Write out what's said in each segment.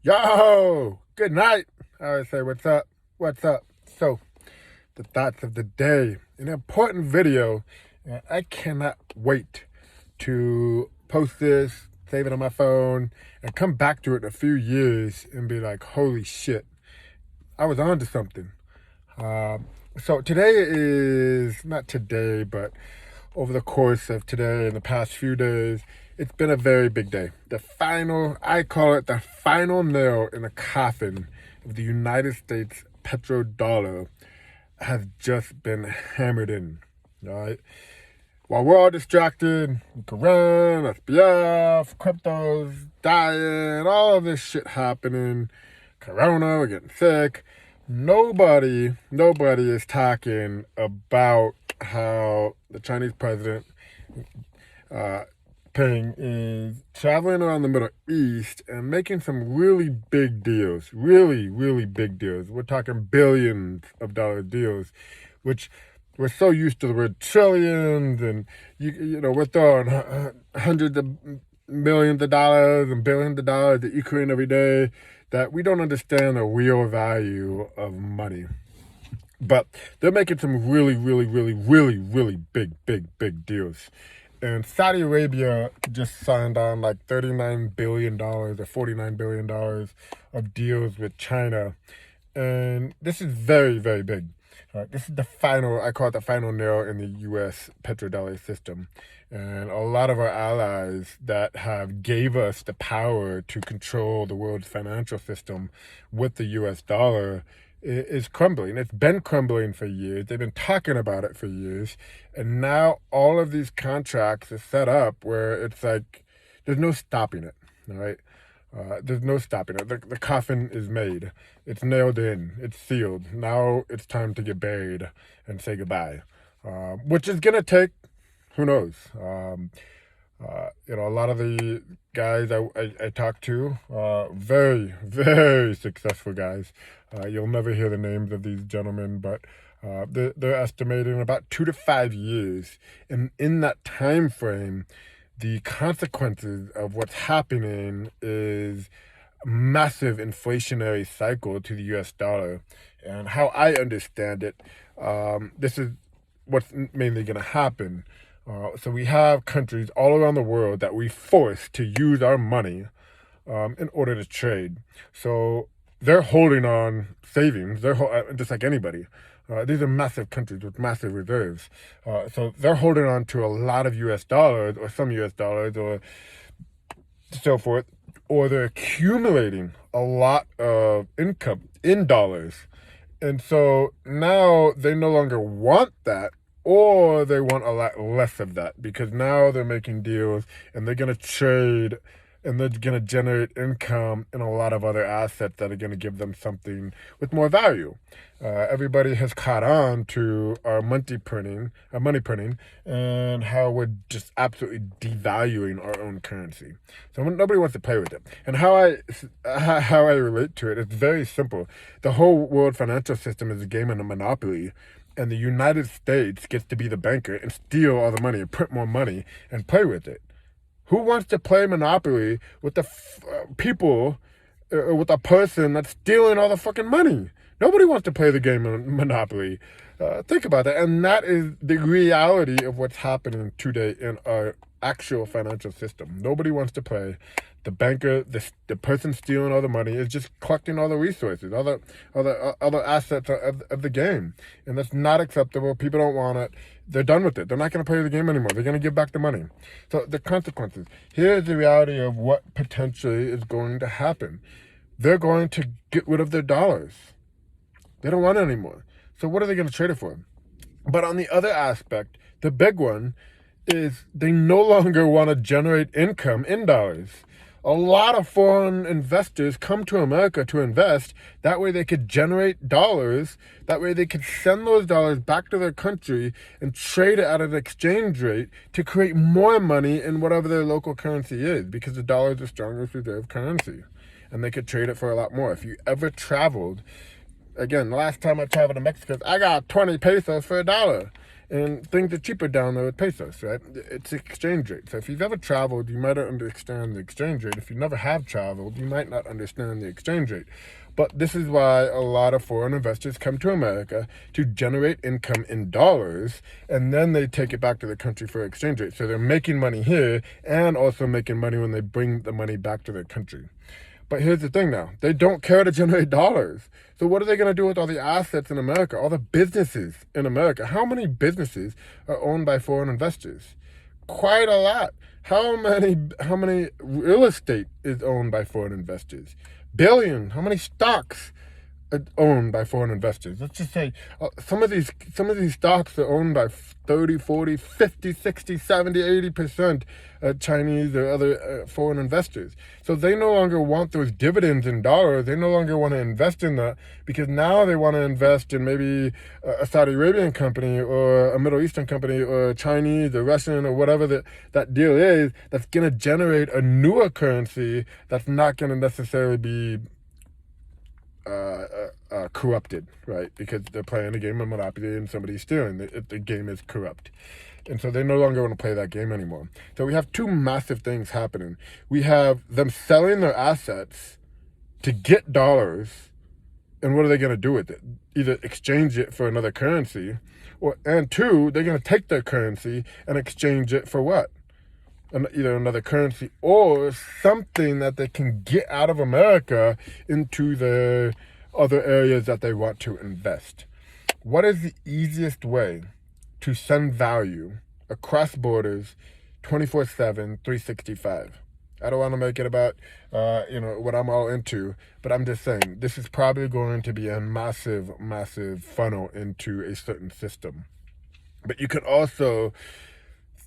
Yo, good night. I always say, what's up? What's up? So, the thoughts of the day. An important video. And I cannot wait to post this, save it on my phone, and come back to it in a few years and be like, holy shit, I was on to something. So today is, not today, but over the course of today and the past few days, it's been a very big day. I call it the final nail in the coffin of the United States petrodollar has just been hammered in, all right? While we're all distracted, Quran, SBF, cryptos dying, all of this shit happening, Corona, we're getting sick, nobody is talking about how the Chinese president is traveling around the Middle East and making some really big deals, really big deals. We're talking billions of dollar deals, which we're so used to the word trillions, and you know we're throwing hundreds of millions of dollars and billions of dollars at Ukraine every day that we don't understand the real value of money. But they're making some really big deals. And Saudi Arabia just signed on like $39 billion or $49 billion of deals with China. And this is very big. This is I call it the final nail in the U.S. petrodollar system. And a lot of our allies that have gave us the power to control the world's financial system with the U.S. dollar is crumbling. It's been crumbling for years. They've been talking about it for years. And now all of these contracts are set up where it's like, there's no stopping it, all right? There's no stopping it. The coffin is made. It's nailed in. It's sealed. Now it's time to get buried and say goodbye, which is going to take, who knows? A lot of the guys I talk to, very successful guys. You'll never hear the names of these gentlemen, but they're estimating about 2 to 5 years. And in that time frame, the consequences of what's happening is a massive inflationary cycle to the U.S. dollar. And how I understand it, this is what's mainly going to happen. So we have countries all around the world that we force to use our money in order to trade. So they're holding on savings. They're just like anybody. These are massive countries with massive reserves. So they're holding on to a lot of U.S. dollars or some U.S. dollars or so forth, or they're accumulating a lot of income in dollars. And so now they no longer want that, or they want a lot less of that, because now they're making deals and they're going to trade and they're going to generate income in a lot of other assets that are going to give them something with more value. Everybody has caught on to our money printing, and how we're just absolutely devaluing our own currency. So nobody wants to play with it. And how I relate to it is very simple. The whole world financial system is a game of a monopoly, and the United States gets to be the banker and steal all the money and print more money and play with it. Who wants to play Monopoly with the people, with a person that's stealing all the fucking money? Nobody wants to play the game of Monopoly. Think about that. And that is the reality of what's happening today in our actual financial system. Nobody wants to play. The banker, the person stealing all the money is just collecting all the resources, all the assets of the game. And that's not acceptable. People don't want it. They're done with it. They're not going to play the game anymore. They're going to give back the money. So the consequences. Here's the reality of what potentially is going to happen. They're going to get rid of their dollars. They don't want it anymore. So what are they going to trade it for? But on the other aspect, the big one is they no longer want to generate income in dollars. A lot of foreign investors come to America to invest. That way they could generate dollars. That way they could send those dollars back to their country and trade it at an exchange rate to create more money in whatever their local currency is, because the dollar is the strongest reserve currency. And they could trade it for a lot more. If you ever traveled, again, the last time I traveled to Mexico, I got 20 pesos for $1. And things are cheaper down there with pesos, right? It's exchange rate. So if you've ever traveled, you might understand the exchange rate. If you never have traveled, you might not understand the exchange rate. But this is why a lot of foreign investors come to America to generate income in dollars, and then they take it back to the country for exchange rate. So they're making money here and also making money when they bring the money back to their country. But here's the thing now. They don't care to generate dollars. So what are they going to do with all the assets in America, all the businesses in America? How many businesses are owned by foreign investors? Quite a lot. How many real estate is owned by foreign investors? Billion. How many stocks are owned by foreign investors? Let's just say some of these stocks are owned by 30, 40, 50, 60, 70, 80% Chinese or other foreign investors. So they no longer want those dividends in dollars. They no longer want to invest in that, because now they want to invest in maybe a Saudi Arabian company or a Middle Eastern company or Chinese or Russian or whatever that deal is, that's going to generate a newer currency that's not going to necessarily be corrupted, right? Because they're playing a game of Monopoly and somebody's stealing. The game is corrupt. And so they no longer want to play that game anymore. So we have two massive things happening. We have them selling their assets to get dollars, and what are they going to do with it? Either exchange it for another currency, and two, they're going to take their currency and exchange it for what? Either another currency or something that they can get out of America into the other areas that they want to invest. What is the easiest way to send value across borders 24/7, 365? I don't want to make it about, what I'm all into, but I'm just saying this is probably going to be a massive, massive funnel into a certain system. But you could also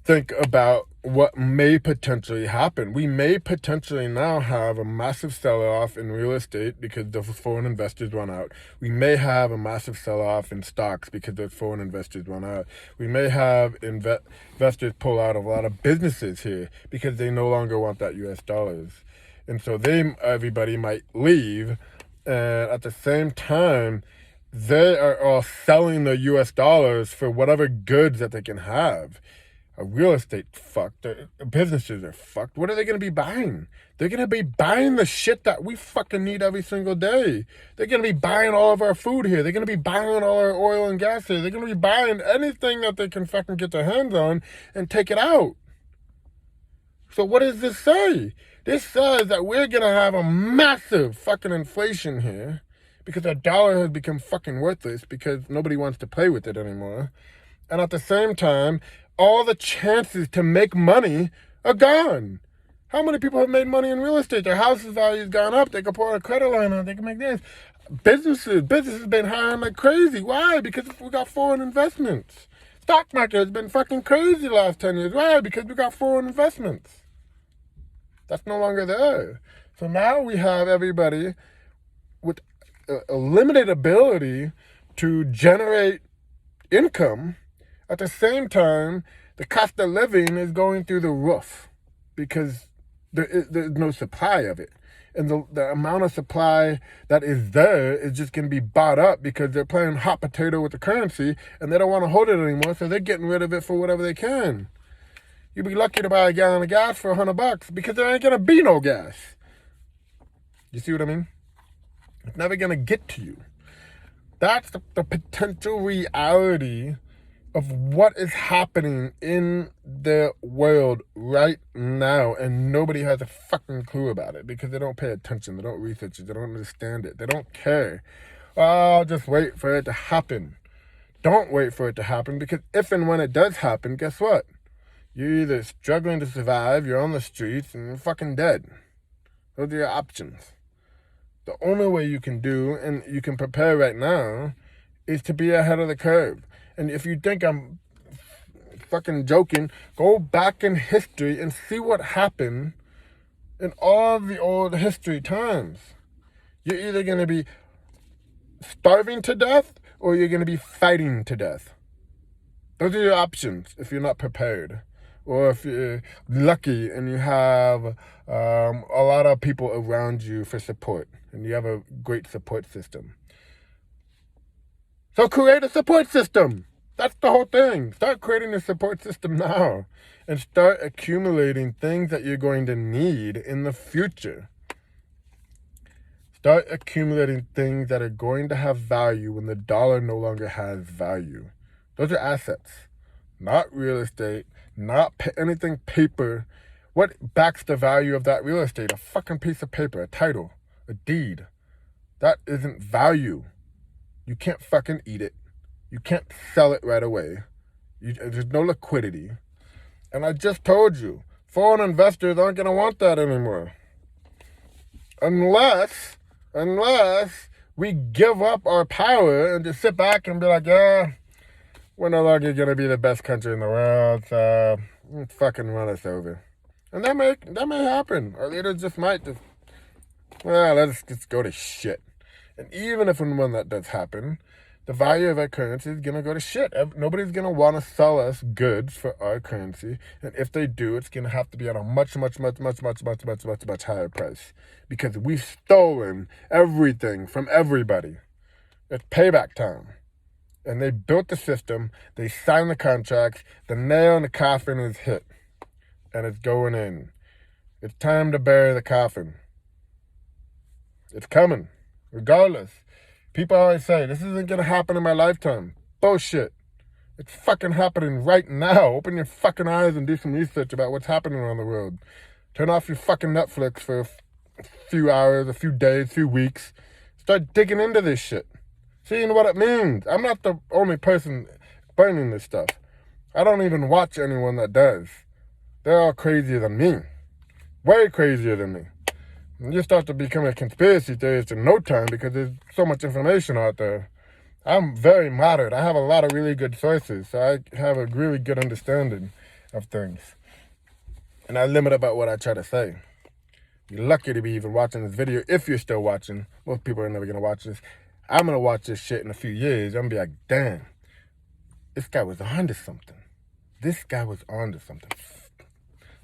think about what may potentially happen. We may potentially now have a massive sell-off in real estate because the foreign investors run out. We may have a massive sell-off in stocks because the foreign investors run out. We may have investors pull out of a lot of businesses here because they no longer want that US dollars. And so everybody might leave, and at the same time, they are all selling the US dollars for whatever goods that they can have. Real estate fucked. Businesses are fucked. What are they going to be buying? They're going to be buying the shit that we fucking need every single day. They're going to be buying all of our food here. They're going to be buying all our oil and gas here. They're going to be buying anything that they can fucking get their hands on and take it out. So what does this say? This says that we're going to have a massive fucking inflation here because our dollar has become fucking worthless because nobody wants to play with it anymore. And at the same time, all the chances to make money are gone. How many people have made money in real estate? Their house's value has gone up. They can pour a credit line on. They can make this. Businesses been hiring like crazy. Why? Because we got foreign investments. Stock market has been fucking crazy the last 10 years. Why? Because we got foreign investments. That's no longer there. So now we have everybody with a limited ability to generate income. At the same time, the cost of living is going through the roof because there's no supply of it. And the amount of supply that is there is just going to be bought up because they're playing hot potato with the currency and they don't want to hold it anymore, so they're getting rid of it for whatever they can. You'd be lucky to buy a gallon of gas for $100 because there ain't going to be no gas. You see what I mean? It's never going to get to you. That's the potential reality of what is happening in the world right now, and nobody has a fucking clue about it because they don't pay attention, they don't research it, they don't understand it, they don't care. Oh, just wait for it to happen. Don't wait for it to happen, because if and when it does happen, guess what? You're either struggling to survive, you're on the streets, and you're fucking dead. Those are your options. The only way you can do, and you can prepare right now, is to be ahead of the curve. And if you think I'm fucking joking, go back in history and see what happened in all the old history times. You're either going to be starving to death or you're going to be fighting to death. Those are your options if you're not prepared. Or if you're lucky and you have a lot of people around you for support and you have a great support system. So create a support system. That's the whole thing. Start creating a support system now and start accumulating things that you're going to need in the future. Start accumulating things that are going to have value when the dollar no longer has value. Those are assets, not real estate, not anything paper. What backs the value of that real estate? A fucking piece of paper, a title, a deed. That isn't value. You can't fucking eat it. You can't sell it right away. There's no liquidity. And I just told you, foreign investors aren't going to want that anymore. Unless we give up our power and just sit back and be like, yeah, we're no longer going to be the best country in the world, so fucking run us over. And that may happen. Our leaders just might just, well, let's just go to shit. And even if and when that does happen, the value of our currency is going to go to shit. Nobody's going to want to sell us goods for our currency. And if they do, it's going to have to be at a much higher price. Because we've stolen everything from everybody. It's payback time. And they built the system. They signed the contracts. The nail in the coffin is hit. And it's going in. It's time to bury the coffin. It's coming. Regardless. People always say, this isn't going to happen in my lifetime. Bullshit. It's fucking happening right now. Open your fucking eyes and do some research about what's happening around the world. Turn off your fucking Netflix for a few hours, a few days, a few weeks. Start digging into this shit. Seeing what it means. I'm not the only person burning this stuff. I don't even watch anyone that does. They're all crazier than me. Way crazier than me. And you start to become a conspiracy theorist in no time because there's so much information out there. I'm very moderate. I have a lot of really good sources, so I have a really good understanding of things. And I limit about what I try to say. You're lucky to be even watching this video if you're still watching. Most people are never going to watch this. I'm going to watch this shit in a few years. I'm going to be like, damn, this guy was onto something. This guy was onto something.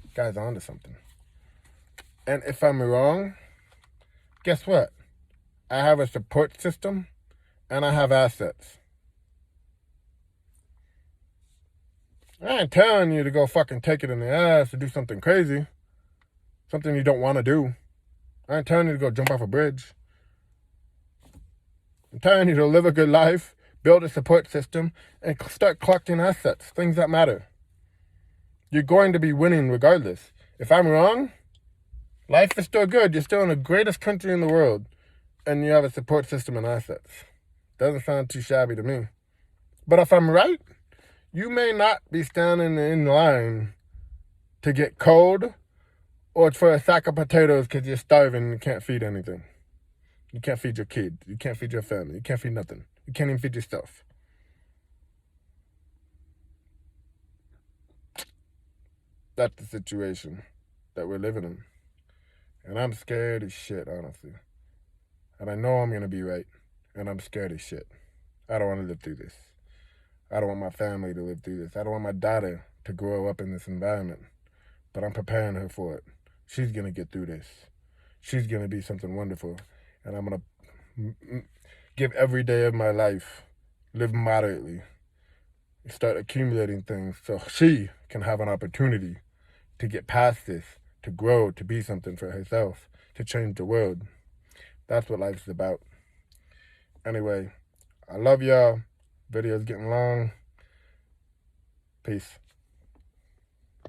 This guy's onto something. And if I'm wrong, guess what? I have a support system and I have assets. I ain't telling you to go fucking take it in the ass to do something crazy. Something you don't want to do. I ain't telling you to go jump off a bridge. I'm telling you to live a good life, build a support system, and start collecting assets, things that matter. You're going to be winning regardless. If I'm wrong, life is still good. You're still in the greatest country in the world, and you have a support system and assets. Doesn't sound too shabby to me. But if I'm right, you may not be standing in line to get cold or for a sack of potatoes because you're starving and you can't feed anything. You can't feed your kid. You can't feed your family. You can't feed nothing. You can't even feed yourself. That's the situation that we're living in. And I'm scared as shit, honestly. And I know I'm going to be right. And I'm scared as shit. I don't want to live through this. I don't want my family to live through this. I don't want my daughter to grow up in this environment. But I'm preparing her for it. She's going to get through this. She's going to be something wonderful. And I'm going to give every day of my life, live moderately, start accumulating things so she can have an opportunity to get past this, to grow, to be something for herself, to change the world. That's what life's about. Anyway, I love y'all. Video's getting long. Peace.